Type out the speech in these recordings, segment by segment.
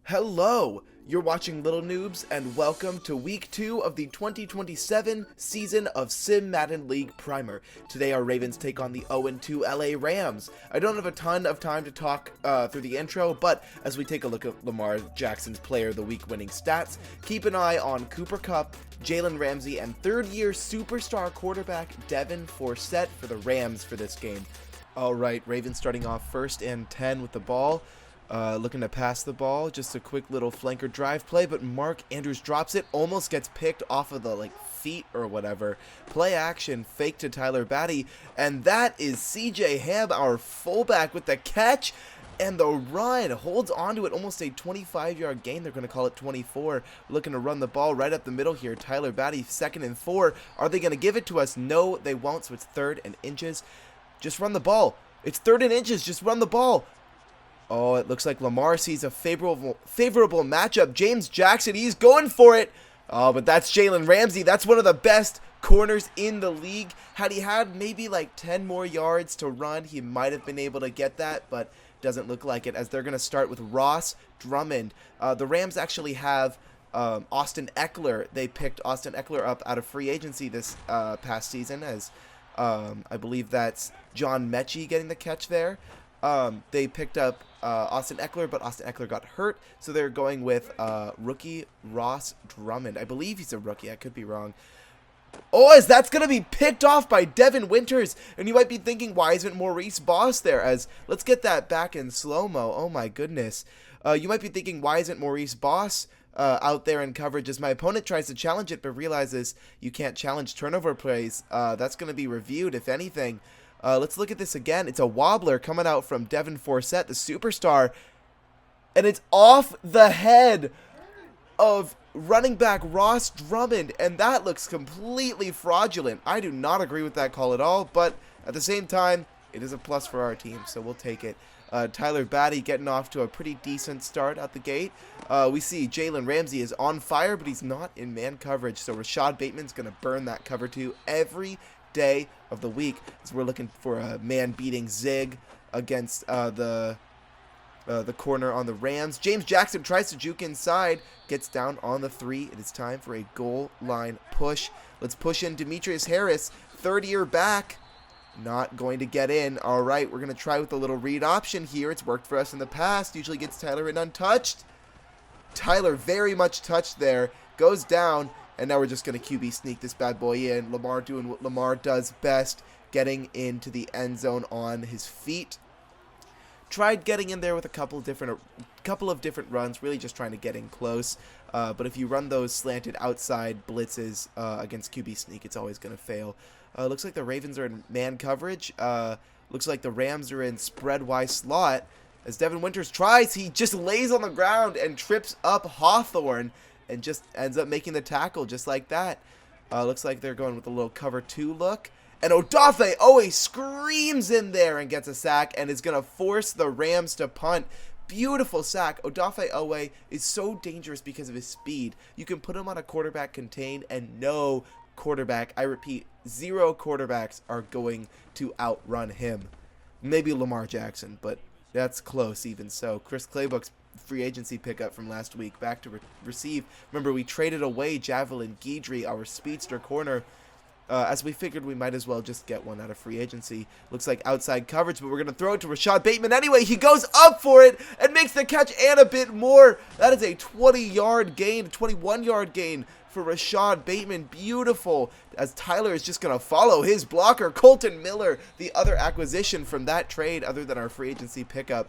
Hello! You're watching Little Noobs, and welcome to Week 2 of the 2027 season of Sim Madden League Primer. Today our Ravens take on the 0-2 LA Rams. I don't have a ton of time to talk through the intro, but as we take a look at Lamar Jackson's Player of the Week winning stats, keep an eye on Cooper Kupp, Jalen Ramsey, and third-year superstar quarterback Devin Forsett for the Rams for this game. Alright, Ravens starting off 1st and 10 with the ball. Looking to pass the ball, just a quick little flanker drive play, but Mark Andrews drops it, almost gets picked off of the feet or whatever. Play action, fake to Tyler Batty, and that is CJ Ham, our fullback, with the catch and the run. Holds onto it, almost a 25-yard gain. They're going to call it 24. Looking to run the ball right up the middle here. Tyler Batty, 2nd and 4. Are they going to give it to us? No, they won't, so it's 3rd and inches. Just run the ball. It's 3rd and inches. Just run the ball. Oh, it looks like Lamar sees a favorable matchup. James Jackson, he's going for it. Oh, but that's Jalen Ramsey. That's one of the best corners in the league. Had he had maybe 10 more yards to run, he might have been able to get that, but doesn't look like it, as they're going to start with Ross Drummond. The Rams actually have Austin Ekeler. They picked Austin Ekeler up out of free agency this past season, as I believe that's John Mechie getting the catch there. They picked up Austin Ekeler, but Austin Ekeler got hurt, so they're going with rookie Ross Drummond. I believe he's a rookie. I could be wrong. Oh, as that's going to be picked off by Devin Winters, and you might be thinking, why isn't Maurice Boss there? As let's get that back in slow-mo. Oh, my goodness. You might be thinking, why isn't Maurice Boss out there in coverage, as my opponent tries to challenge it, but realizes you can't challenge turnover plays. That's going to be reviewed, if anything. Let's look at this again. It's a wobbler coming out from Devin Forsett, the superstar, and it's off the head of running back Ross Drummond, and that looks completely fraudulent. I do not agree with that call at all, but at the same time, it is a plus for our team, so we'll take it. Tyler Batty getting off to a pretty decent start at the gate. We see Jalen Ramsey is on fire, but he's not in man coverage, so Rashad Bateman's going to burn that cover 2 every day of the week, as we're looking for a man-beating zig against the corner on the Rams. James Jackson tries to juke inside, gets down on the 3. It is time for a goal line push. Let's push in Demetrius Harris, 3rd-year back. Not going to get in. All right, we're going to try with a little read option here. It's worked for us in the past. Usually gets Tyler in untouched. Tyler very much touched there. Goes down. And now we're just going to QB sneak this bad boy in. Lamar doing what Lamar does best, getting into the end zone on his feet. Tried getting in there with a couple of different runs, really just trying to get in close. But if you run those slanted outside blitzes against QB sneak, it's always going to fail. Looks like the Ravens are in man coverage. Looks like the Rams are in spread-wise slot. As Devin Winters tries, he just lays on the ground and trips up Hawthorne, and just ends up making the tackle just like that. Looks like they're going with a little cover 2 look. And Odafe Owe screams in there and gets a sack, and is going to force the Rams to punt. Beautiful sack. Odafe Owe is so dangerous because of his speed. You can put him on a quarterback contained, and no quarterback, I repeat, 0 quarterbacks are going to outrun him. Maybe Lamar Jackson, but that's close even so. Chris Claybook's free agency pickup from last week back to receive. Remember, we traded away Javelin Guidry, our speedster corner, as we figured we might as well just get one out of free agency. Looks like outside coverage, but we're going to throw it to Rashad Bateman anyway. He goes up for it and makes the catch and a bit more. That is a 20-yard gain, 21-yard gain for Rashad Bateman. Beautiful, as Tyler is just going to follow his blocker, Colton Miller, the other acquisition from that trade other than our free agency pickup.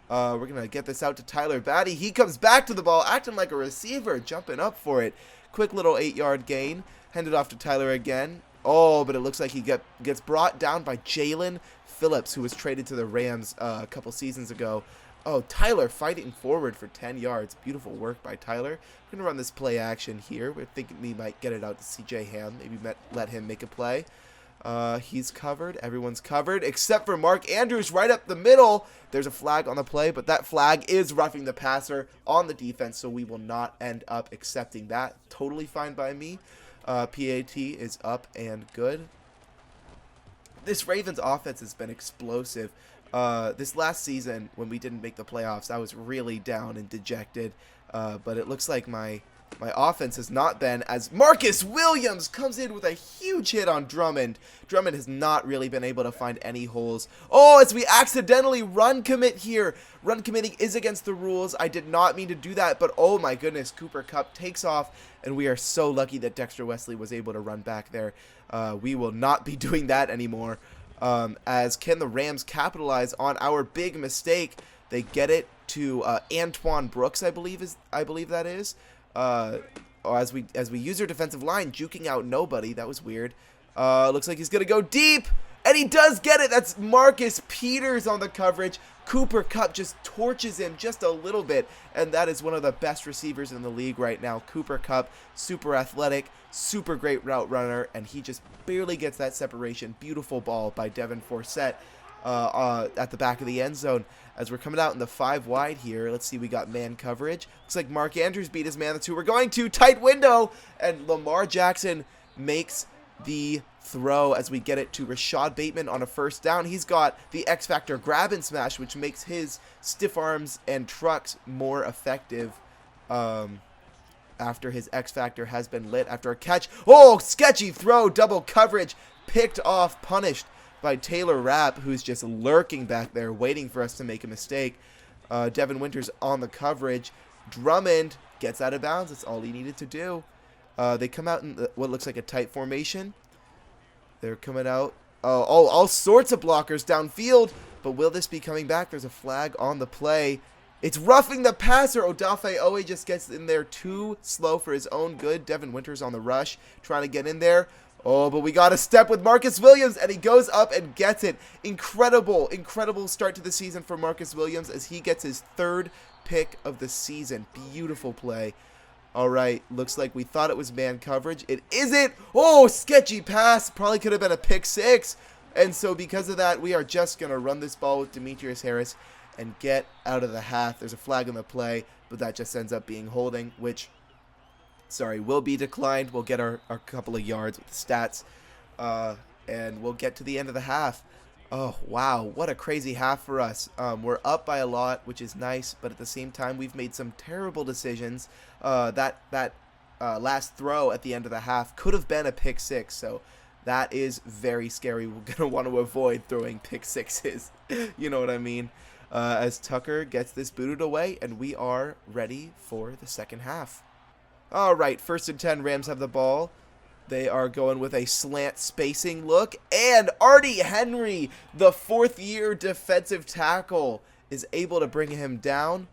We're going to get this out to Tyler Batty. He comes back to the ball, acting like a receiver, jumping up for it. Quick little 8-yard gain. Hand it off to Tyler again. Oh, but it looks like he gets brought down by Jalen Phillips, who was traded to the Rams a couple seasons ago. Oh, Tyler fighting forward for 10 yards. Beautiful work by Tyler. We're going to run this play action here. We're thinking we might get it out to CJ Ham. Maybe let him make a play. He's covered. Everyone's covered except for Mark Andrews right up the middle. There's a flag on the play, but that flag is roughing the passer on the defense, so we will not end up accepting that. Totally fine by me. PAT is up and good. This Ravens offense has been explosive. This last season, when we didn't make the playoffs, I was really down and dejected. But it looks like my offense has not been, as Marcus Williams comes in with a huge hit on Drummond. Drummond has not really been able to find any holes. Oh, as we accidentally run commit here. Run committing is against the rules. I did not mean to do that, but oh my goodness, Cooper Kupp takes off, and we are so lucky that Dexter Wesley was able to run back there. We will not be doing that anymore. As can the Rams capitalize on our big mistake? They get it to Antoine Brooks, I believe that is. As we use our defensive line, juking out nobody. That was weird. Looks like he's gonna go deep, and he does get it. That's Marcus Peters on the coverage. Cooper Kupp just torches him just a little bit, and that is one of the best receivers in the league right now. Cooper Kupp, super athletic, super great route runner, and he just barely gets that separation. Beautiful ball by Devin Forsett at the back of the end zone. As we're coming out in the 5 wide here, let's see, we got man coverage. Looks like Mark Andrews beat his man. That's who we're going to. Tight window, and Lamar Jackson makes the throw as we get it to Rashad Bateman on a first down. He's got the X Factor grab and smash, which makes his stiff arms and trucks more effective after his X Factor has been lit after a catch. Oh, sketchy throw, double coverage, picked off, punished by Taylor Rapp, who's just lurking back there waiting for us to make a mistake. Devin Winters on the coverage. Drummond gets out of bounds. That's all he needed to do. They come out in what looks like a tight formation. They're coming out. Oh, all sorts of blockers downfield. But will this be coming back? There's a flag on the play. It's roughing the passer. Odafe Owe just gets in there too slow for his own good. Devin Winters on the rush, trying to get in there. Oh, but we got a step with Marcus Williams, and he goes up and gets it. Incredible start to the season for Marcus Williams as he gets his 3rd pick of the season. Beautiful play. All right, looks like we thought it was man coverage. It isn't. Oh, sketchy pass. Probably could have been a pick 6. And so because of that, we are just going to run this ball with Demetrius Harris and get out of the half. There's a flag on the play, but that just ends up being holding, which, sorry, will be declined. We'll get our couple of yards with the stats, and we'll get to the end of the half. Oh, wow, what a crazy half for us. We're up by a lot, which is nice, but at the same time, we've made some terrible decisions. That last throw at the end of the half could have been a pick 6, so that is very scary. We're going to want to avoid throwing pick 6s. You know what I mean? As Tucker gets this booted away, and we are ready for the second half. All right, 1st and 10, Rams have the ball. They are going with a slant spacing look, and Artie Henry, the 4th-year defensive tackle, is able to bring him down.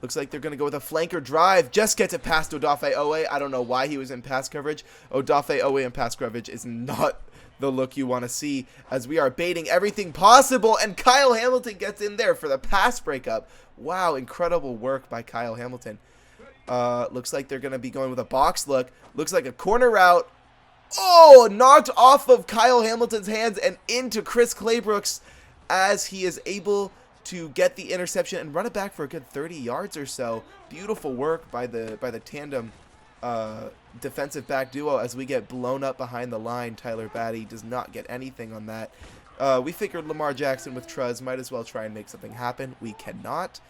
Looks like they're going to go with a flanker drive. Just gets it past Odafe Owe. I don't know why he was in pass coverage. Odafe Owe in pass coverage is not the look you want to see, as we are baiting everything possible, and Kyle Hamilton gets in there for the pass breakup. Wow, incredible work by Kyle Hamilton. Looks like they're going to be going with a box look. Looks like a corner route. Oh, knocked off of Kyle Hamilton's hands and into Chris Claybrooks as he is able to get the interception and run it back for a good 30 yards or so. Beautiful work by the tandem defensive back duo as we get blown up behind the line. Tyler Batty does not get anything on that. We figured Lamar Jackson with Truz might as well try and make something happen. We cannot.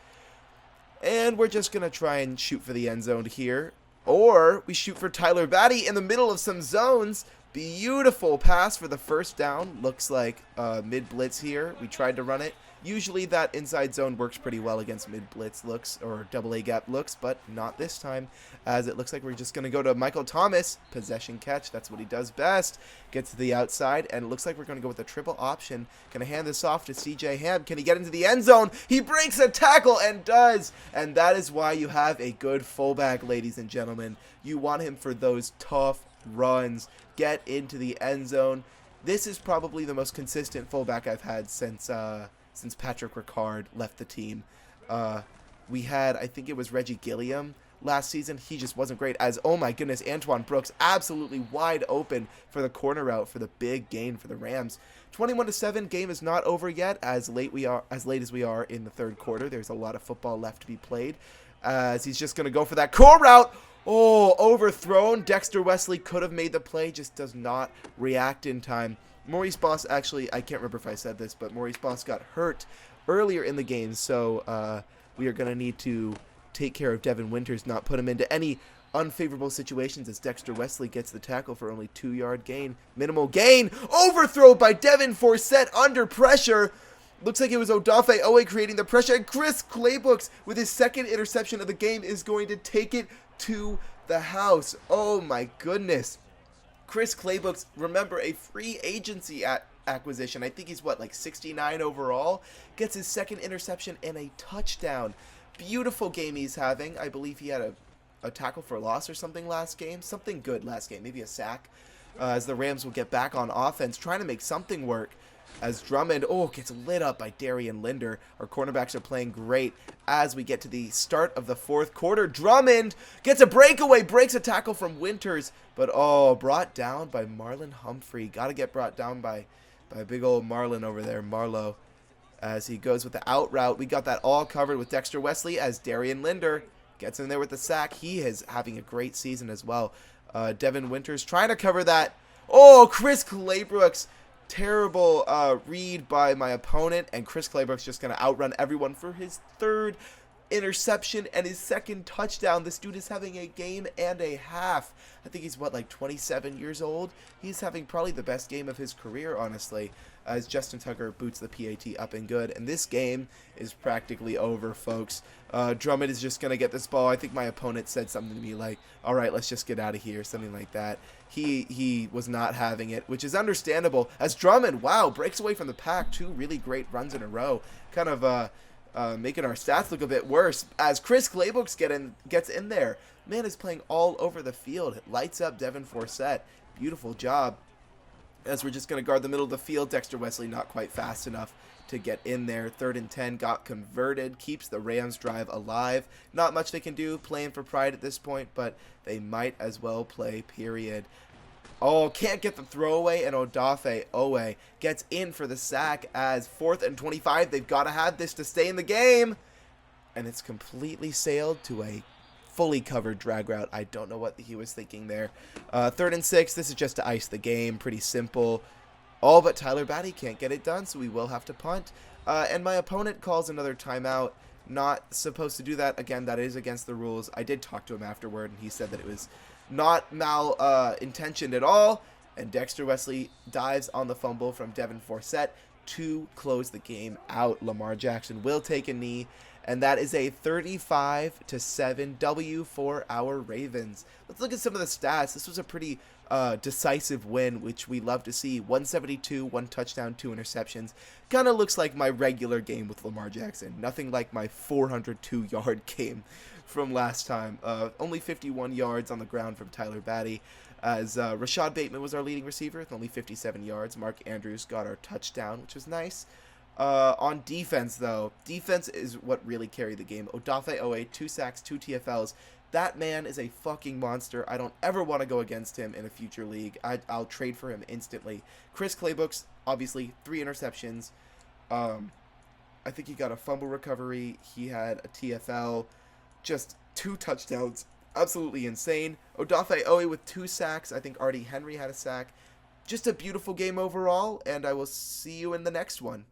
And we're just going to try and shoot for the end zone here. Or we shoot for Tyler Batty in the middle of some zones. Beautiful pass for the first down. Looks like mid-blitz here. We tried to run it. Usually that inside zone works pretty well against mid-blitz looks or double-A gap looks, but not this time, as it looks like we're just going to go to Michael Thomas. Possession catch, that's what he does best. Gets to the outside, and it looks like we're going to go with a triple option. Going to hand this off to CJ Ham. Can he get into the end zone? He breaks a tackle and does, and that is why you have a good fullback, ladies and gentlemen. You want him for those tough runs. Get into the end zone. This is probably the most consistent fullback I've had since Patrick Ricard left the team. We had, I think it was Reggie Gilliam last season. He just wasn't great, as, oh my goodness, Antoine Brooks absolutely wide open for the corner route for the big gain for the Rams. 21-7, game is not over yet, as late as we are in the third quarter. There's a lot of football left to be played, as he's just going to go for that core route. Oh, overthrown. Dexter Wesley could have made the play, just does not react in time. Maurice Boss, actually, I can't remember if I said this, but Maurice Boss got hurt earlier in the game, so we are going to need to take care of Devin Winters, not put him into any unfavorable situations as Dexter Wesley gets the tackle for only 2-yard gain. Minimal gain. Overthrow by Devin Forsett under pressure. Looks like it was Odafe Owe creating the pressure, and Chris Claybooks with his second interception of the game is going to take it to the house. Oh my goodness. Chris Claybooks, remember, a free agency acquisition. I think he's, like 69 overall. Gets his second interception and a touchdown. Beautiful game he's having. I believe he had a tackle for loss or something last game. Something good last game. Maybe a sack. As the Rams will get back on offense, trying to make something work. As Drummond, gets lit up by Darian Linder. Our cornerbacks are playing great as we get to the start of the fourth quarter. Drummond gets a breakaway, breaks a tackle from Winters, but brought down by Marlon Humphrey. Got to get brought down by big old Marlon over there, Marlowe. As he goes with the out route, we got that all covered with Dexter Wesley as Darian Linder gets in there with the sack. He is having a great season as well. Devin Winters trying to cover that. Chris Claybooks. Terrible read by my opponent, and Chris Claybrook's just going to outrun everyone for his third interception and his second touchdown. This dude is having a game and a half. I think he's, like 27 years old? He's having probably the best game of his career, honestly, as Justin Tucker boots the PAT up and good. And this game is practically over, folks. Drummond is just going to get this ball. I think my opponent said something to me like, all right, let's just get out of here, something like that. He was not having it, which is understandable, as Drummond, wow, breaks away from the pack. 2 really great runs in a row. Kind of making our stats look a bit worse, as Chris Claybooks gets in there. Man is playing all over the field. It lights up Devin Forsett. Beautiful job. As we're just going to guard the middle of the field, Dexter Wesley not quite fast enough to get in there. 3rd and 10 got converted, keeps the Rams drive alive. Not much they can do playing for pride at this point, but they might as well play, period. Can't get the throwaway, and Odafe Owe gets in for the sack as 4th and 25. They've got to have this to stay in the game. And it's completely sailed to a fully covered drag route. I don't know what he was thinking there. 3rd and 6. This is just to ice the game. Pretty simple. All but Tyler Batty can't get it done, so we will have to punt. And my opponent calls another timeout. Not supposed to do that. Again, that is against the rules. I did talk to him afterward, and he said that it was not intentioned at all. And Dexter Wesley dives on the fumble from Devin Forsett to close the game out. Lamar Jackson will take a knee, and that is a 35-7 W for our Ravens. Let's look at some of the stats. This was a pretty decisive win, which we love to see. 172, 1 touchdown, 2 interceptions. Kind of looks like my regular game with Lamar Jackson. Nothing like my 402-yard game from last time. Only 51 yards on the ground from Tyler Batty, as Rashad Bateman was our leading receiver with only 57 yards. Mark Andrews got our touchdown, which was nice. On defense, though, defense is what really carried the game. Odafe Owe, 2 sacks, 2 TFLs. That man is a fucking monster. I don't ever want to go against him in a future league. I'll trade for him instantly. Chris Claybooks, obviously, 3 interceptions. I think he got a fumble recovery. He had a TFL. Just 2 touchdowns. Absolutely insane. Odafe Owe with 2 sacks. I think Artie Henry had a sack. Just a beautiful game overall, and I will see you in the next one.